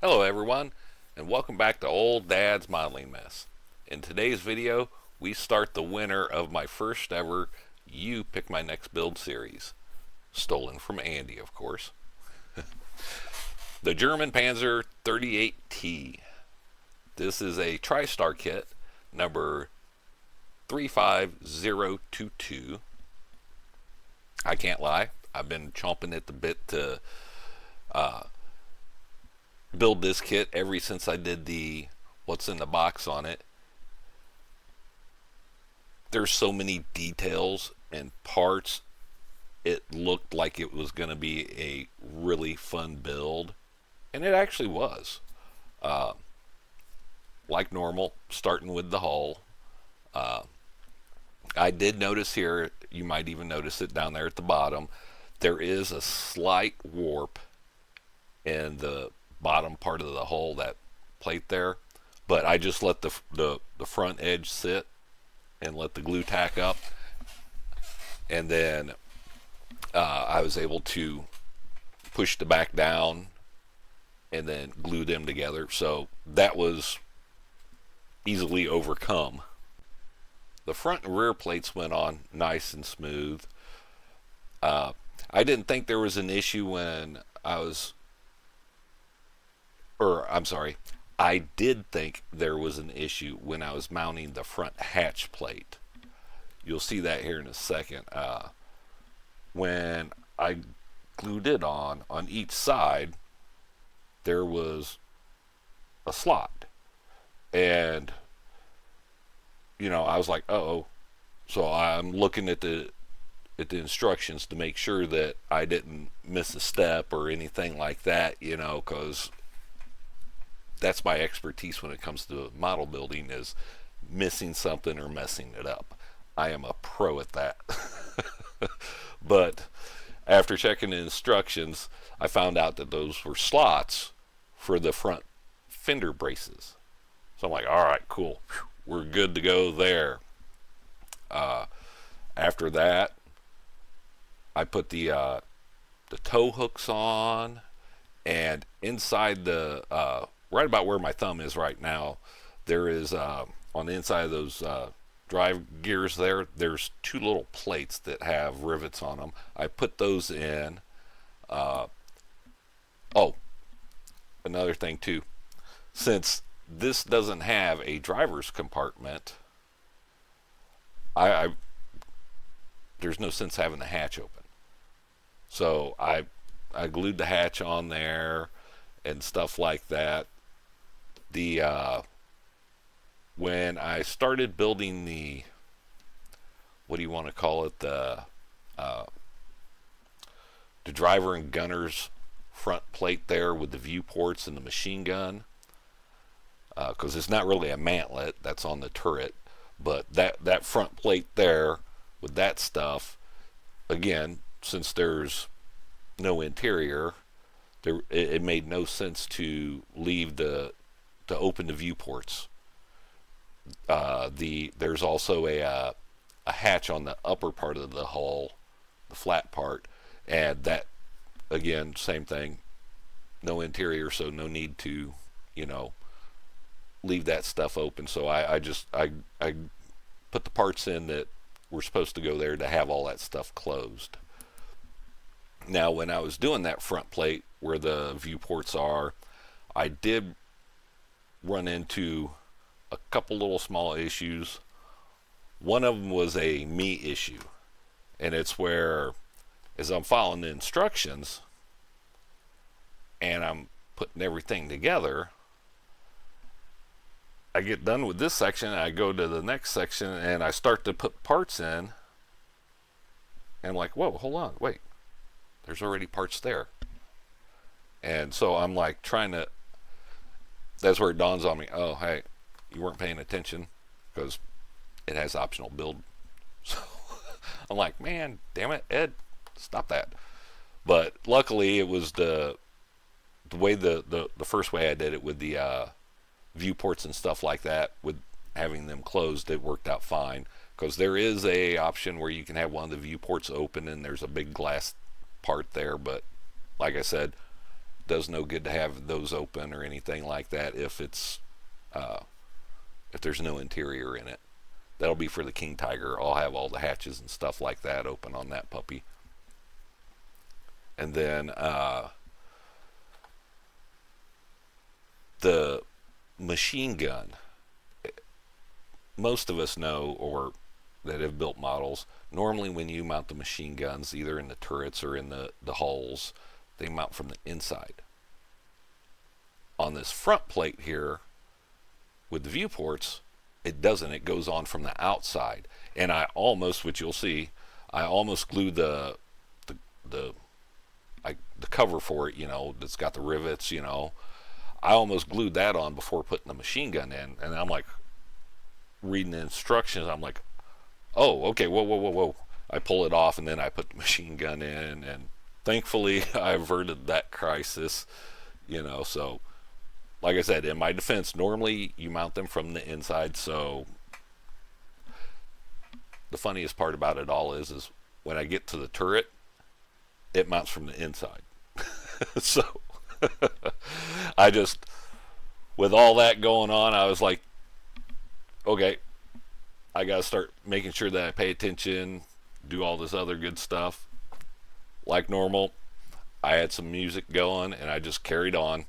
Hello everyone, and welcome back to Old Dad's Modeling Mess. In today's video, we start the winner of my first ever You Pick My Next Build series. Stolen from Andy, of course. The German Panzer 38T. This is a Tristar kit, number 35022. I can't lie, I've been chomping at the bit to build this kit ever since I did the what's in the box on it. There's so many details and parts. It looked like it was going to be a really fun build, and it actually was. Like normal, starting with the hull. I did notice here, you might even notice it down there at the bottom, there is a slight warp in the bottom part of the hull, that plate there, but I just let the front edge sit and let the glue tack up, and then I was able to push the back down and then glue them together, so that was easily overcome. The front and rear plates went on nice and smooth. I didn't think there was an issue when I did think there was an issue when I was mounting the front hatch plate. You'll see that here in a second. When I glued it on each side, there was a slot. And, I was like, uh-oh. So I'm looking at the instructions to make sure that I didn't miss a step or anything like that, because that's my expertise when it comes to model building, is missing something or messing it up. I am a pro at that. But after checking the instructions, I found out that those were slots for the front fender braces. So I'm like, all right, cool. We're good to go there. After that, I put the tow hooks on, and inside the right about where my thumb is right now, there is on the inside of those drive gears there's two little plates that have rivets on them. I put those in. Oh, another thing too, since this doesn't have a driver's compartment, there's no sense having the hatch open. So I glued the hatch on there and stuff like that. When I started building the, what do you want to call it, the driver and gunner's front plate there with the viewports and the machine gun, because it's not really a mantlet that's on the turret, but that front plate there with that stuff, again, since there's no interior, it made no sense to leave to open the viewports. There's also a hatch on the upper part of the hull, the flat part, and that, again, same thing, no interior, so no need to leave that stuff open. So I put the parts in that were supposed to go there to have all that stuff closed. Now, when I was doing that front plate where the viewports are, I did run into a couple little small issues. One of them was a me issue, and it's where, as I'm following the instructions and I'm putting everything together, I get done with this section and I go to the next section and I start to put parts in, and I'm like, whoa, hold on, wait, there's already parts there. And so I'm like that's where it dawns on me, oh, hey, you weren't paying attention, because it has optional build. So I'm like, man, damn it, Ed, stop that. But luckily it was the way the first way I did it with the viewports and stuff like that, with having them closed, it worked out fine, because there is a option where you can have one of the viewports open and there's a big glass part there, but like I said, does no good to have those open or anything like that if there's no interior in it. That'll be for the King Tiger. I'll have all the hatches and stuff like that open on that puppy. And then the machine gun. Most of us know, or that have built models, normally when you mount the machine guns, either in the turrets or in the hulls, they mount from the inside. On this front plate here, with the viewports, it doesn't. It goes on from the outside. And I almost, which you'll see, I almost glued the cover for it, you know, that's got the rivets, you know. I almost glued that on before putting the machine gun in. And I'm like, reading the instructions, I'm like, oh, okay, whoa. I pull it off, and then I put the machine gun in, and thankfully I averted that crisis, you know. So like I said, in my defense, normally you mount them from the inside. So the funniest part about it all is when I get to the turret, it mounts from the inside. So I just, with all that going on, I was like, okay, I got to start making sure that I pay attention, do all this other good stuff. Like normal, I had some music going, and I just carried on.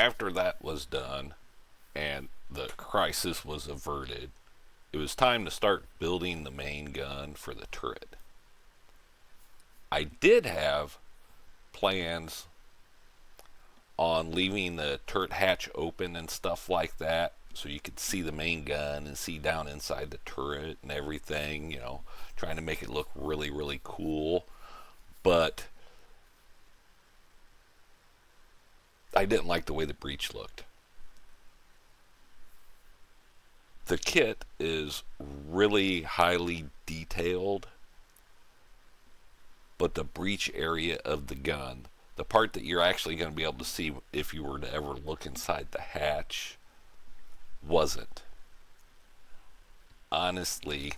after that was done and the crisis was averted, it was time to start building the main gun for the turret. I did have plans on leaving the turret hatch open and stuff like that so you could see the main gun and see down inside the turret and everything, trying to make it look really, really cool. But I didn't like the way the breech looked. The kit is really highly detailed, but the breech area of the gun, the part that you're actually going to be able to see if you were to ever look inside the hatch, wasn't. Honestly,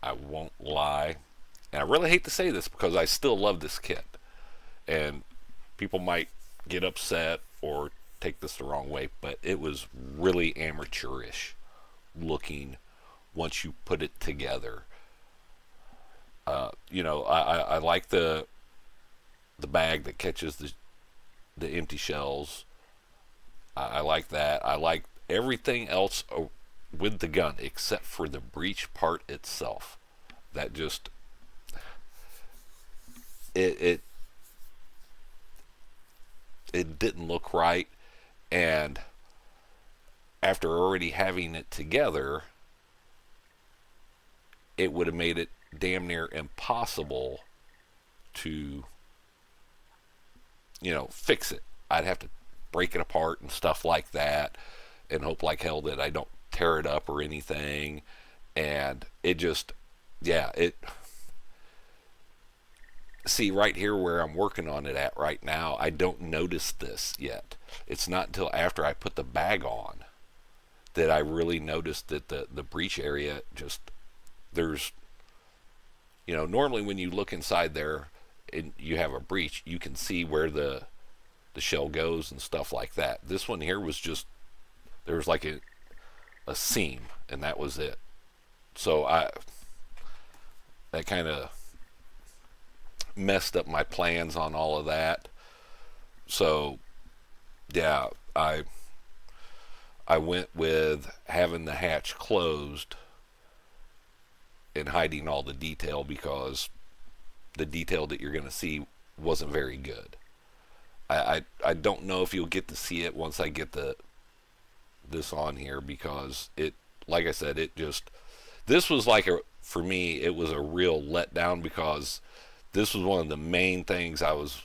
I won't lie. And I really hate to say this because I still love this kit. And people might get upset or take this the wrong way, but it was really amateurish looking once you put it together. I like the bag that catches the empty shells. I like that. I like everything else with the gun except for the breech part itself. That just it didn't look right, and after already having it together, it would have made it damn near impossible to fix it. I'd have to break it apart and stuff like that and hope like hell that I don't tear it up or anything. And it just, yeah, see right here where I'm working on it at right now, I don't notice this yet. It's not until after I put the bag on that I really noticed that the breech area just, there's, normally when you look inside there and you have a breech, you can see where the shell goes and stuff like that. This one here was just, there was like a seam, and that was it. So that kind of messed up my plans on all of that. So yeah, I went with having the hatch closed and hiding all the detail because the detail that you're going to see wasn't very good. I don't know if you'll get to see it once I get this on here, because it, like I said, this was like for me, it was a real letdown, because this was one of the main things I was,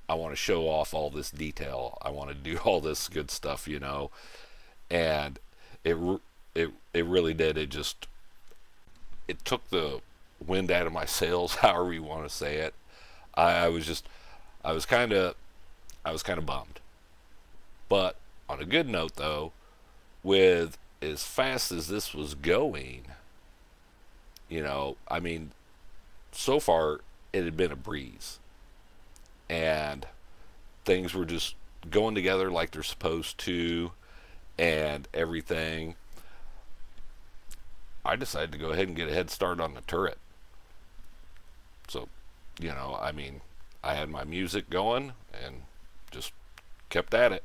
I want to show off all this detail. I want to do all this good stuff, and it really did. It took the wind out of my sails, however you want to say it. I was kind of bummed. But on a good note, though, with as fast as this was going, I mean, so far it had been a breeze, and things were just going together like they're supposed to, and everything. I decided to go ahead and get a head start on the turret. So, I mean, I had my music going and just kept at it.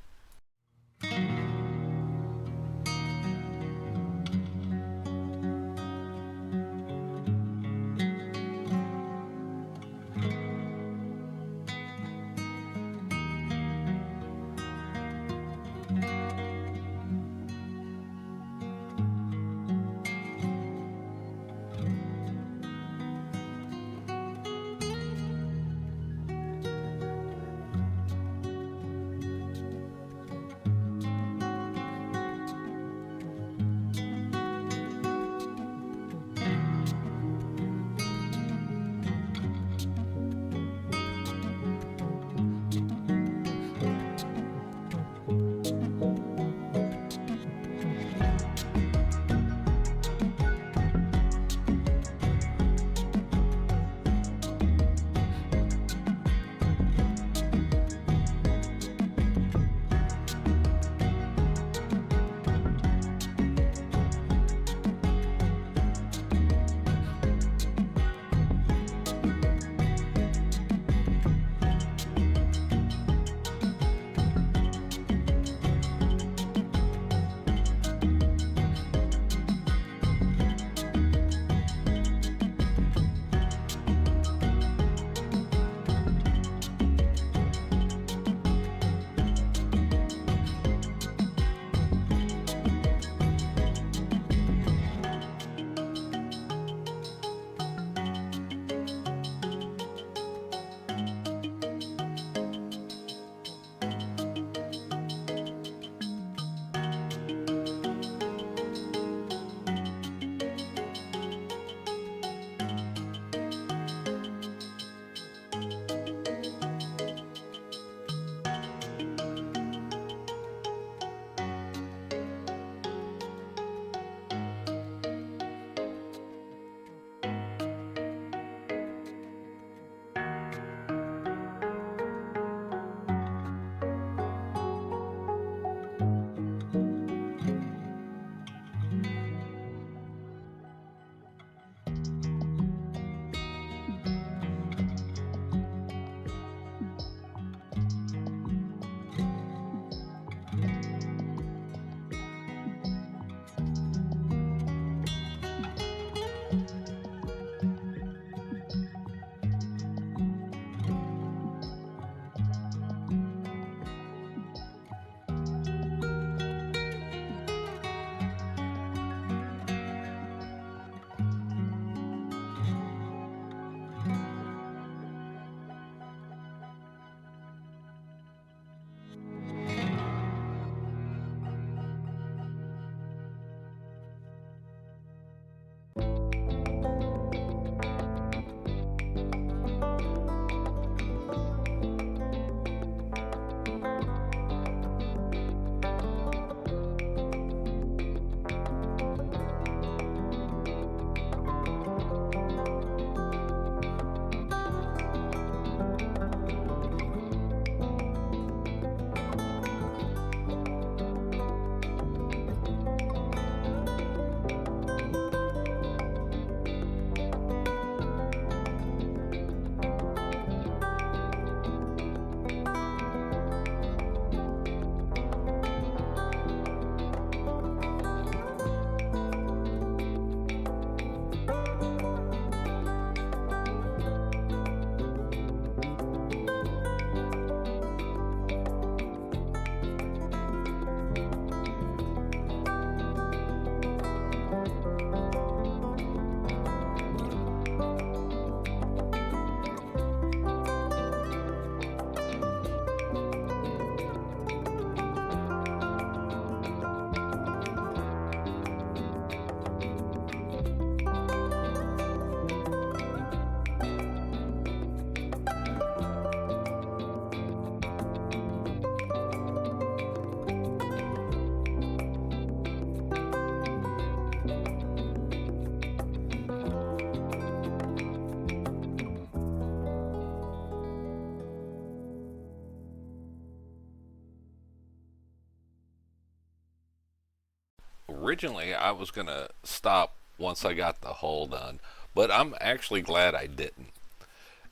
originally I was going to stop once I got the hull done, but I'm actually glad I didn't.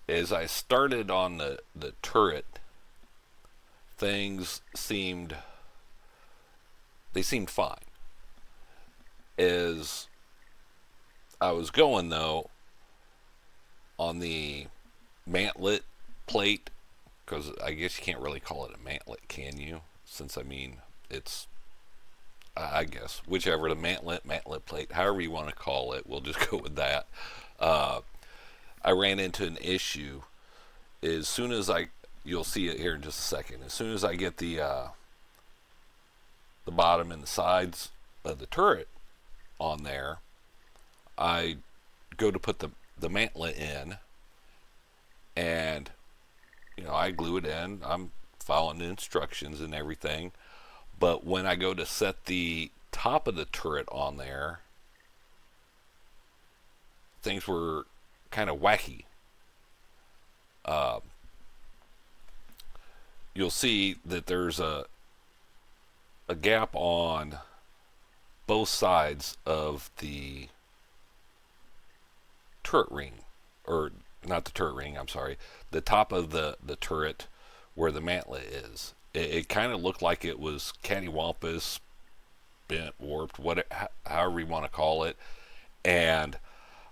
As I started on the turret, things seemed they seemed fine. As I was going though, on the mantlet plate, because I guess you can't really call it a mantlet, can you? Since I mean, it's, I guess, whichever, the mantlet plate, however you want to call it, we'll just go with that. Uh, I ran into an issue as soon as you'll see it here in just a second. As soon as I get the bottom and the sides of the turret on there, I go to put the mantlet in, and I glue it in. I'm following the instructions and everything. But when I go to set the top of the turret on there, things were kind of wacky. Uh, you'll see that there's a gap on both sides of the turret ring, or not the turret ring, I'm sorry, the top of the turret where the mantlet is. It kind of looked like it was cattywampus, bent, warped, however you want to call it. And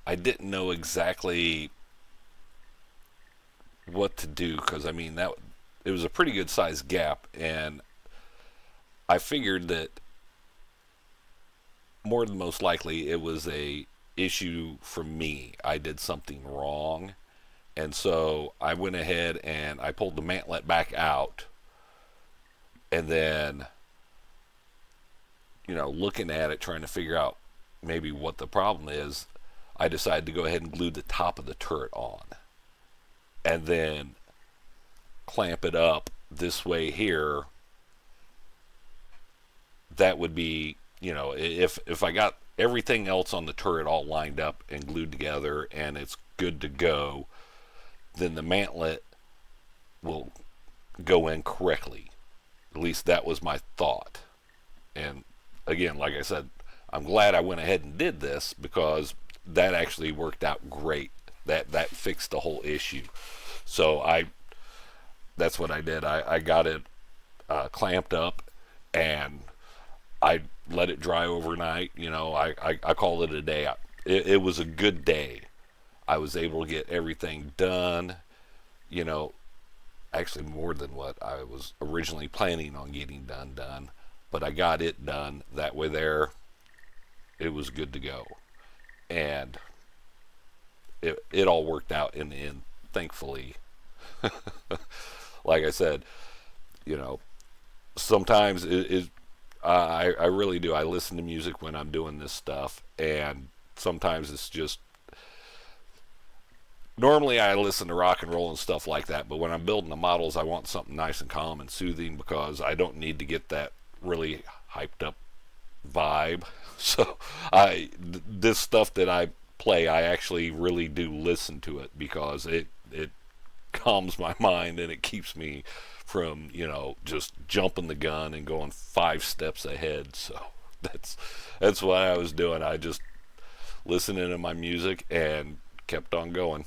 I didn't know exactly what to do, because I mean, that it was a pretty good sized gap, and I figured that more than most likely it was a issue from me. I did something wrong, and so I went ahead and I pulled the mantlet back out, and then looking at it, trying to figure out maybe what the problem is, I decided to go ahead and glue the top of the turret on, and then clamp it up this way here. That would be, if I got everything else on the turret all lined up and glued together and it's good to go, then the mantlet will go in correctly. At least that was my thought. And again, like I said, I'm glad I went ahead and did this, because that actually worked out great. That fixed the whole issue. So that's what I did. I got it clamped up, and I let it dry overnight. I called it a day. It was a good day. I was able to get everything done, actually more than what I was originally planning on getting done. But I got it done. That way there, it was good to go. And it all worked out in the end, thankfully. Like I said, sometimes I really do. I listen to music when I'm doing this stuff, and sometimes it's just, normally I listen to rock and roll and stuff like that, but when I'm building the models, I want something nice and calm and soothing, because I don't need to get that really hyped up vibe. So this stuff that I play, I actually really do listen to it, because it calms my mind, and it keeps me from just jumping the gun and going 5 steps ahead. So that's what I was doing. I just listening to my music and kept on going.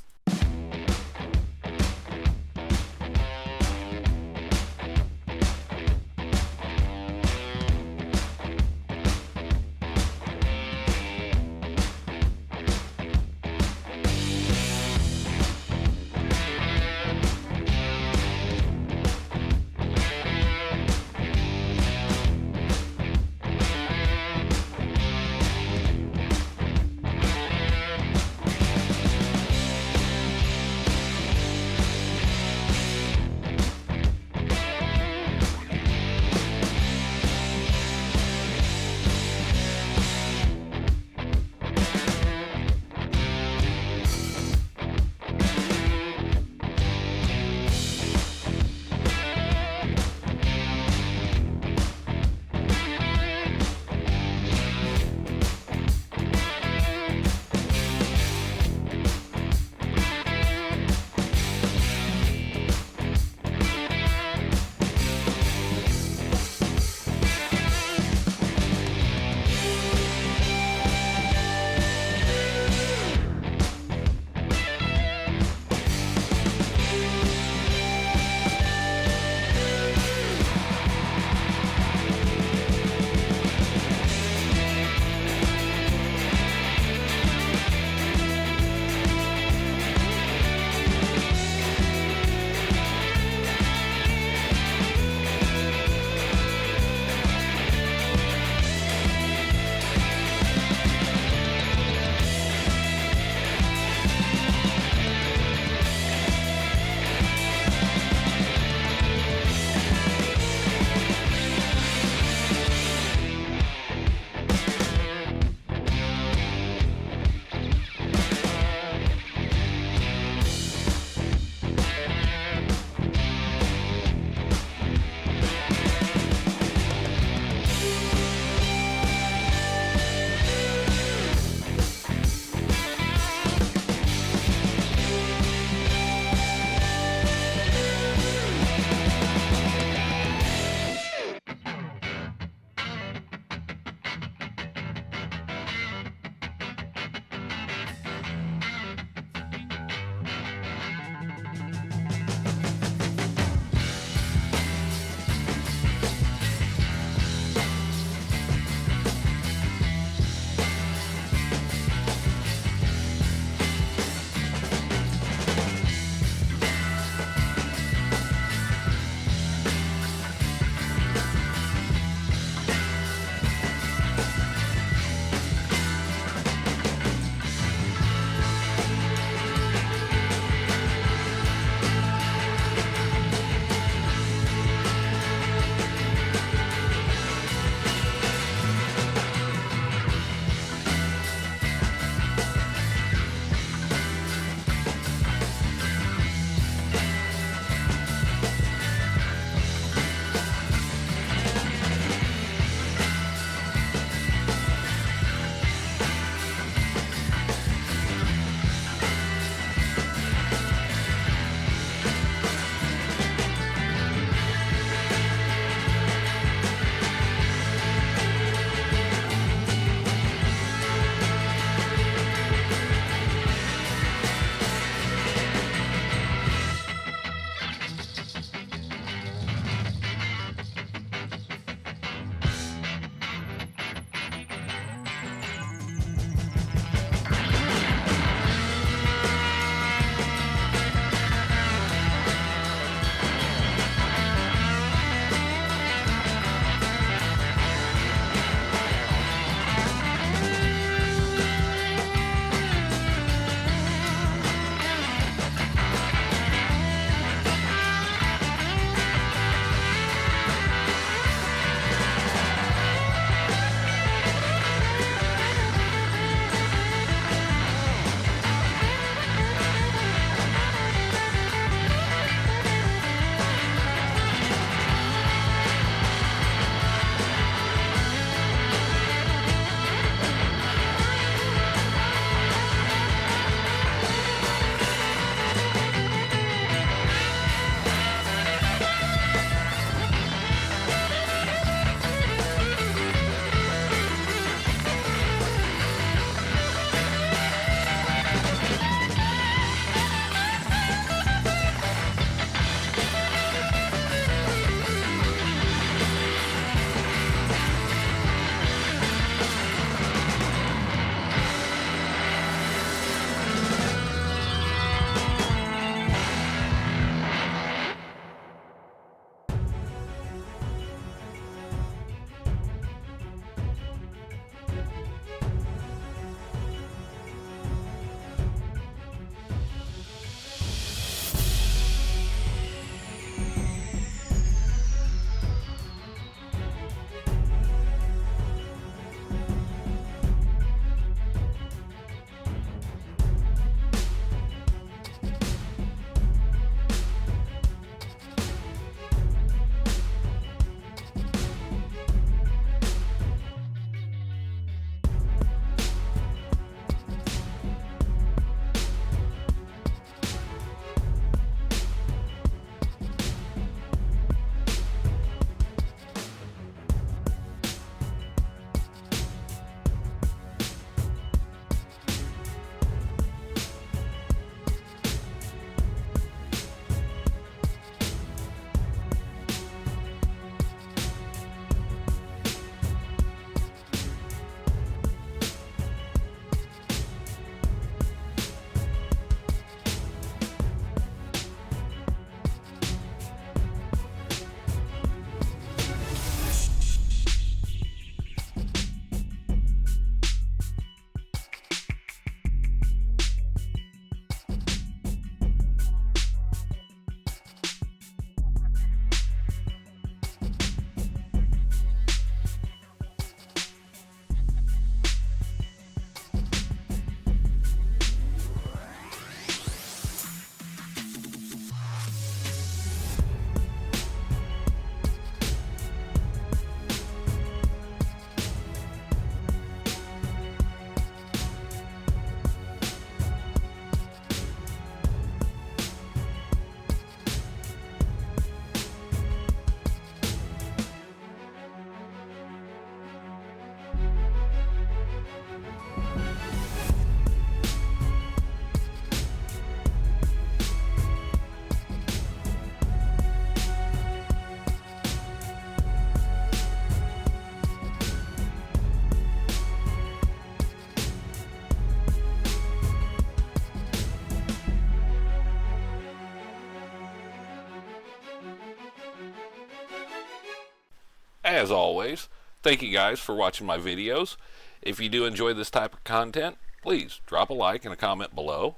as always, thank you guys for watching my videos. If you do enjoy this type of content, please drop a like and a comment below.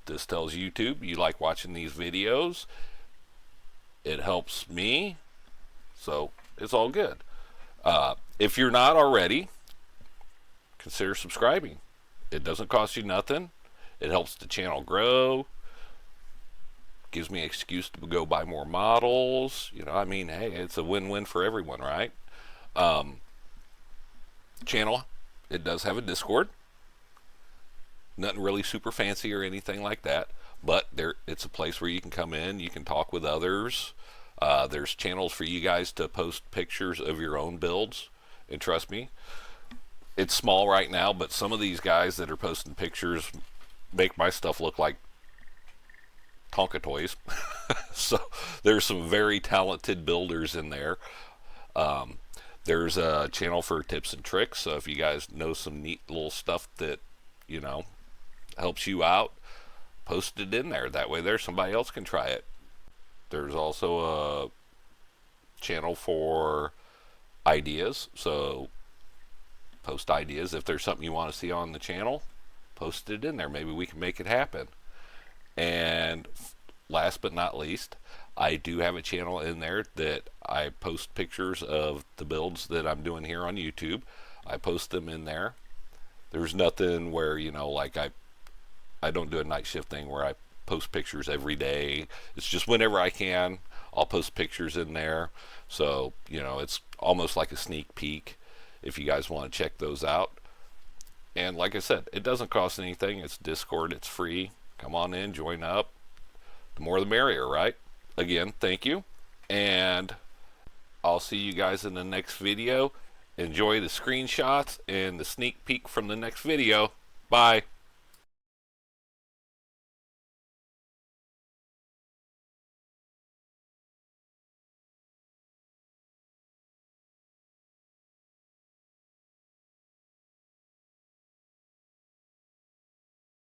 This tells YouTube you like watching these videos. It helps me, so it's all good. If you're not already, consider subscribing. It doesn't cost you nothing. It helps the channel grow. Gives me an excuse to go buy more models. You know, I mean, hey, it's a win-win for everyone, right? Channel, it does have a Discord. Nothing really super fancy or anything like that, but it's a place where you can come in, you can talk with others. There's channels for you guys to post pictures of your own builds, and trust me, it's small right now, but some of these guys that are posting pictures make my stuff look like Tonka toys. So there's some very talented builders in there. There's a channel for tips and tricks, so if you guys know some neat little stuff that, you know, helps you out, post it in there. That way there's somebody else can try it. There's also a channel for ideas, so post ideas. If there's something you want to see on the channel, post it in there. Maybe we can make it happen. And last but not least, I do have a channel in there that I post pictures of the builds that I'm doing here on YouTube. I post them in there. There's nothing where, you know, like I don't do a night shift thing where I post pictures every day. It's just whenever I can, I'll post pictures in there. So, you know, it's almost like a sneak peek if you guys want to check those out. And like I said, it doesn't cost anything. It's Discord. It's free. Come on in, join up. The more the merrier, right? Again, thank you. And I'll see you guys in the next video. Enjoy the screenshots and the sneak peek from the next video. Bye.